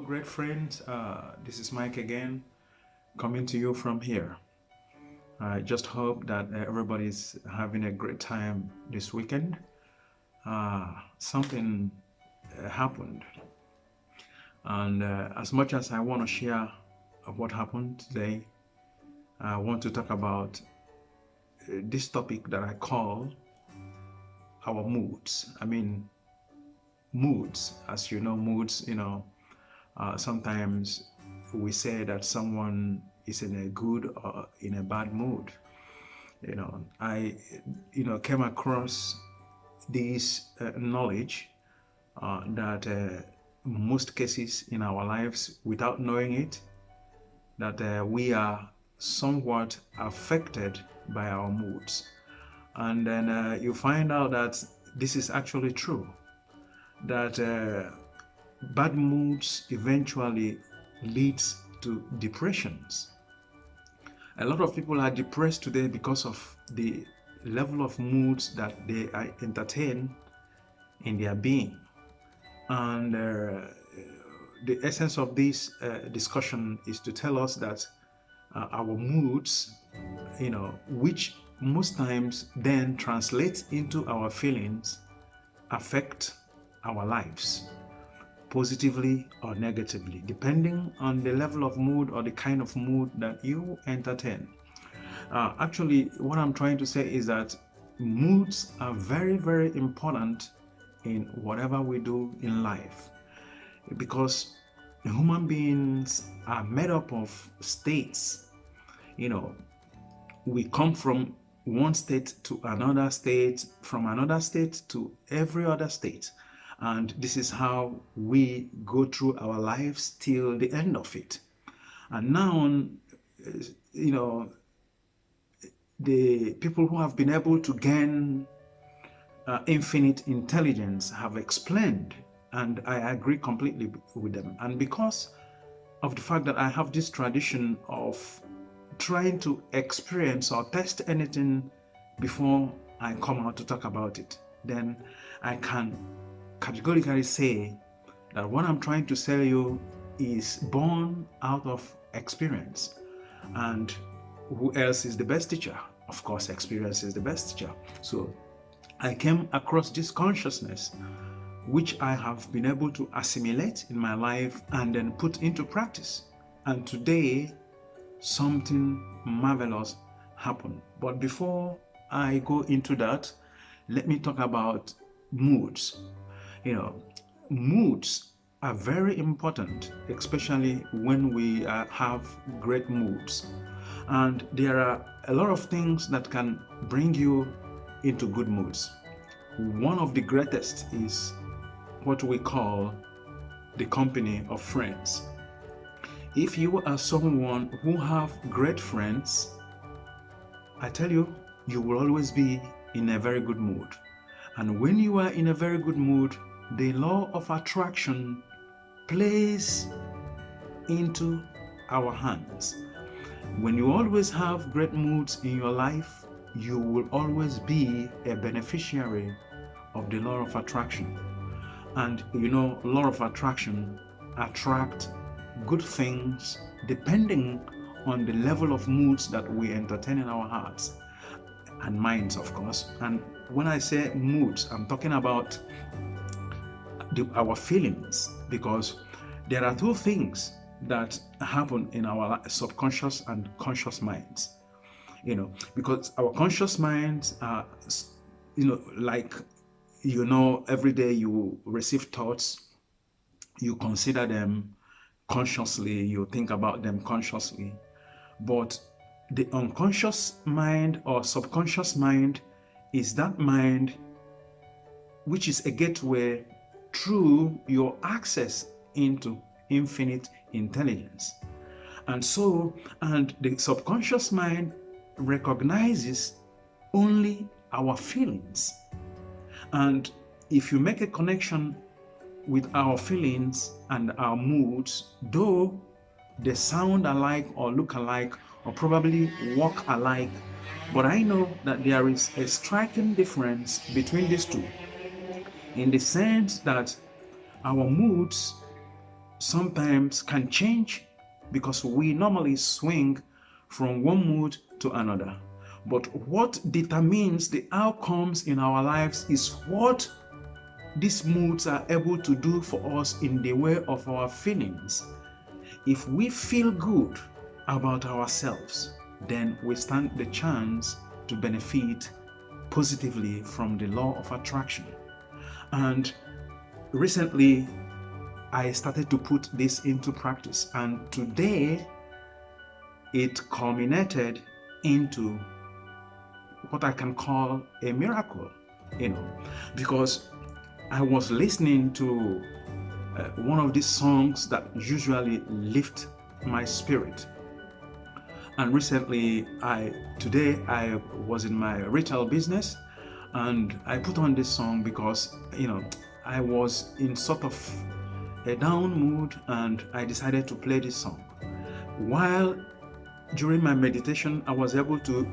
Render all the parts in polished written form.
great friends. This is Mike again, coming to you from here. I just hope that everybody's having a great time this weekend. Something happened, and as much as I want to share what happened today, I want to talk about this topic that I call our moods. Moods, as you know, moods, sometimes we say that someone is in a good or in a bad mood. I came across this knowledge that most cases in our lives, without knowing it, that we are somewhat affected by our moods. And then you find out that this is actually true, that bad moods eventually leads to depressions. A lot of people are depressed today because of the level of moods that they entertain in their being. And the essence of this discussion is to tell us that our moods, which most times then translates into our feelings, affect our lives positively or negatively, depending on the level of mood or the kind of mood that you entertain. Actually, what I'm trying to say is that moods are very, very important in whatever we do in life, because human beings are made up of states. We come from one state to another state, from another state to every other state. And this is how we go through our lives till the end of it. And now, the people who have been able to gain infinite intelligence have explained, and I agree completely with them. And because of the fact that I have this tradition of trying to experience or test anything before I come out to talk about it, then I can categorically say that what I'm trying to tell you is born out of experience. And who else is the best teacher? Of course, experience is the best teacher. So I came across this consciousness, which I have been able to assimilate in my life and then put into practice. And today, something marvelous happened. But before I go into that, let me talk about moods. Moods are very important, especially when we have great moods. And there are a lot of things that can bring you into good moods. One of the greatest is what we call the company of friends. If you are someone who have great friends, I tell you, you will always be in a very good mood. And when you are in a very good mood, the law of attraction plays into our hands. When you always have great moods in your life, you will always be a beneficiary of the law of attraction. And law of attraction attract good things depending on the level of moods that we entertain in our hearts and minds, of course. And when I say moods, I'm talking about our feelings, because there are two things that happen in our subconscious and conscious minds. Because our conscious minds are, every day you receive thoughts, you consider them consciously, you think about them consciously. But the unconscious mind or subconscious mind is that mind which is a gateway through your access into infinite intelligence. And the subconscious mind recognizes only our feelings. And if you make a connection with our feelings and our moods, though they sound alike or look alike or probably walk alike, but I know that there is a striking difference between these two, in the sense that our moods sometimes can change because we normally swing from one mood to another. But what determines the outcomes in our lives is what these moods are able to do for us in the way of our feelings. If we feel good about ourselves, then we stand the chance to benefit positively from the law of attraction. And recently, I started to put this into practice, and today it culminated into what I can call a miracle, because I was listening to one of these songs that usually lift my spirit. And recently, today I was in my retail business, and I put on this song because I was in sort of a down mood, and I decided to play this song. While during my meditation, I was able to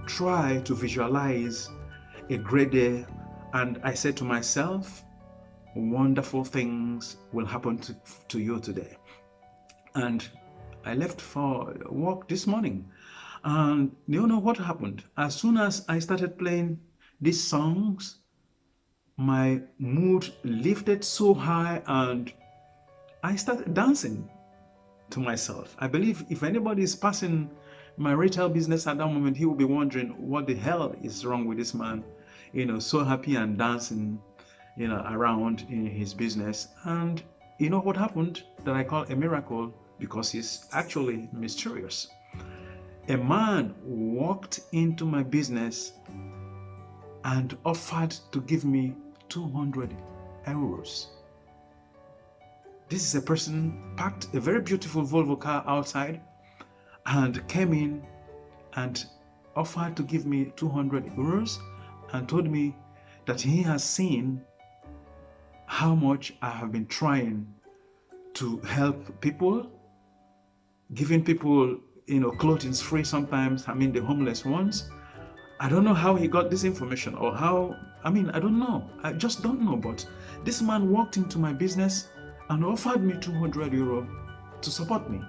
try to visualize a great day, and I said to myself, wonderful things will happen to you today. And I left for work this morning, and you know what happened? As soon as I started playing these songs, my mood lifted so high, and I started dancing to myself. I believe if anybody is passing my retail business at that moment, he will be wondering what the hell is wrong with this man, so happy and dancing, around in his business. And you know what happened that I call a miracle, because it's actually mysterious. A man walked into my business and offered to give me 200 euros. This is a person parked a very beautiful Volvo car outside and came in and offered to give me 200 euros and told me that he has seen how much I have been trying to help people, giving people, clothing free sometimes, the homeless ones. I don't know how he got this information, or I don't know. I just don't know. But this man walked into my business and offered me 200 euro to support me.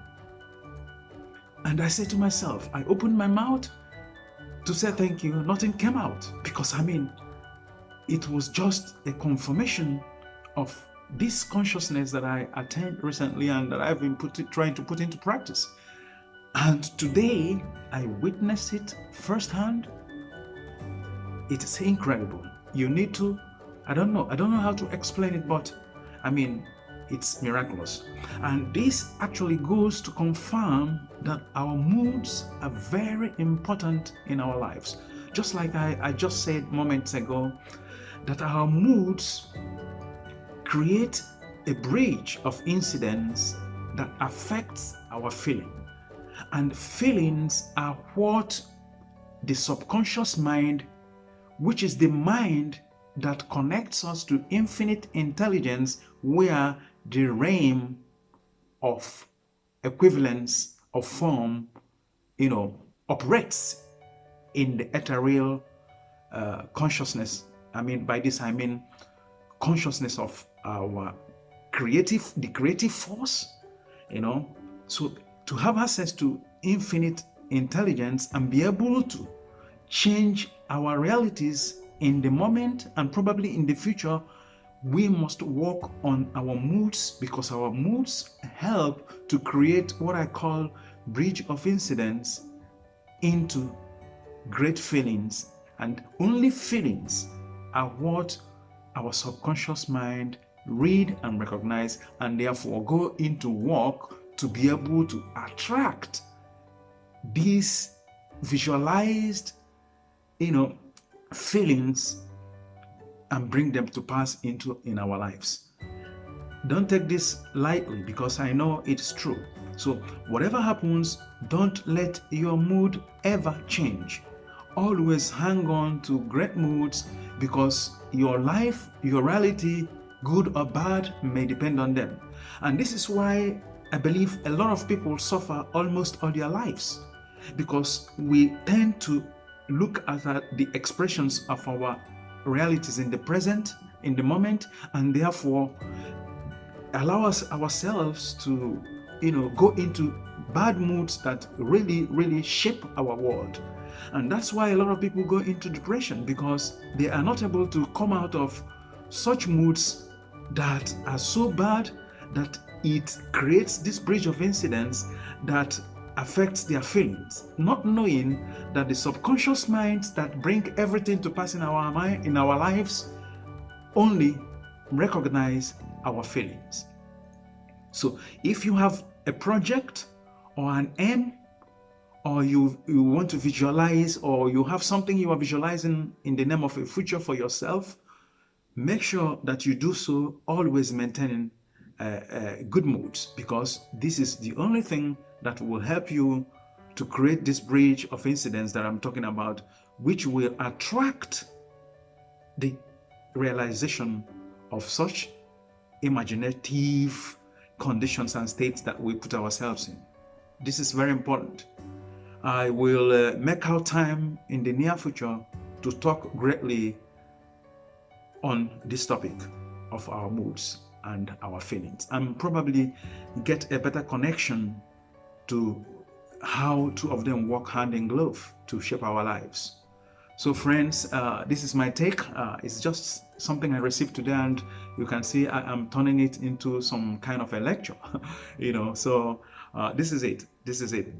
And I said to myself, I opened my mouth to say thank you. Nothing came out, because it was just a confirmation of this consciousness that I attained recently and that I've been trying to put into practice. And today I witnessed it firsthand. It is incredible. You need to, I don't know how to explain it, but it's miraculous. And this actually goes to confirm that our moods are very important in our lives. Just like I just said moments ago, that our moods create a bridge of incidents that affects our feeling. And feelings are what the subconscious mind, which is the mind that connects us to infinite intelligence, where the realm of equivalence of form, operates in the ethereal consciousness. By this I mean consciousness of our the creative force, So to have access to infinite intelligence and be able to change our realities in the moment and probably in the future, we must work on our moods, because our moods help to create what I call bridge of incidents into great feelings. And only feelings are what our subconscious mind read and recognize, and therefore go into work to be able to attract these visualized, feelings and bring them to pass in our lives. Don't take this lightly, because I know it's true. So whatever happens, don't let your mood ever change. Always hang on to great moods, because your life, your reality, good or bad, may depend on them. And this is why I believe a lot of people suffer almost all their lives, because we tend to look at the expressions of our realities in the present, in the moment, and therefore allow us ourselves to, go into bad moods that really, really shape our world. And that's why a lot of people go into depression, because they are not able to come out of such moods that are so bad that it creates this bridge of incidents that affects their feelings, not knowing that the subconscious minds that bring everything to pass in our mind, in our lives, only recognize our feelings. So if you have a project or an aim, or you want to visualize, or you have something you are visualizing in the name of a future for yourself, make sure that you do so always maintaining good moods, because this is the only thing that will help you to create this bridge of incidents that I'm talking about, which will attract the realization of such imaginative conditions and states that we put ourselves in. This is very important. I will make out time in the near future to talk greatly on this topic of our moods and our feelings, and probably get a better connection to how two of them work hand in glove to shape our lives. So friends, this is my take. It's just something I received today, and you can see I am turning it into some kind of a lecture. So this is it.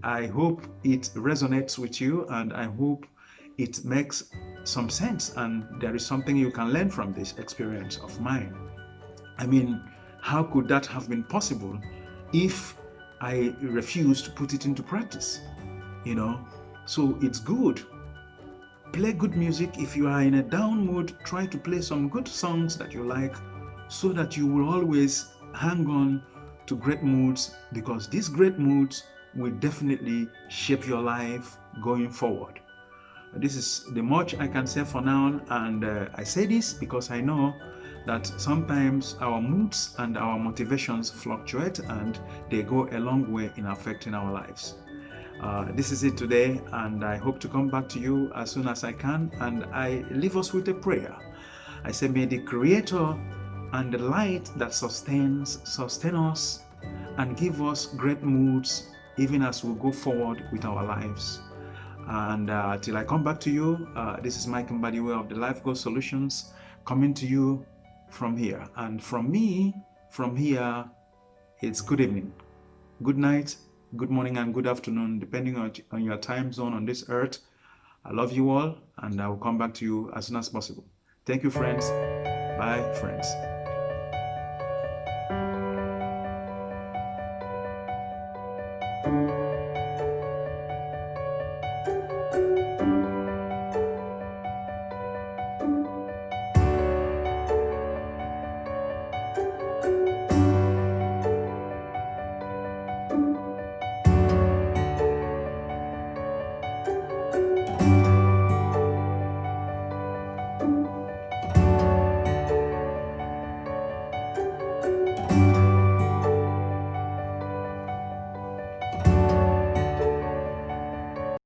I hope it resonates with you, and I hope it makes some sense, and there is something you can learn from this experience of mine. I mean, how could that have been possible if I refused to put it into practice? So it's good. Play good music. If you are in a down mood, try to play some good songs that you like, so that you will always hang on to great moods, because these great moods will definitely shape your life going forward. This is the much I can say for now, and I say this because I know that sometimes our moods and our motivations fluctuate, and they go a long way in affecting our lives. This is it today, and I hope to come back to you as soon as I can, and I leave us with a prayer. I say, may the Creator and the light that sustain us and give us great moods even as we go forward with our lives. And till I come back to you, this is Mike Mbadiwe of the Life Goal Solutions, coming to you from here. And from me, from here, it's good evening, good night, good morning, and good afternoon, depending on your time zone on this earth. I love you all, and I will come back to you as soon as possible. Thank you, friends. Bye, friends.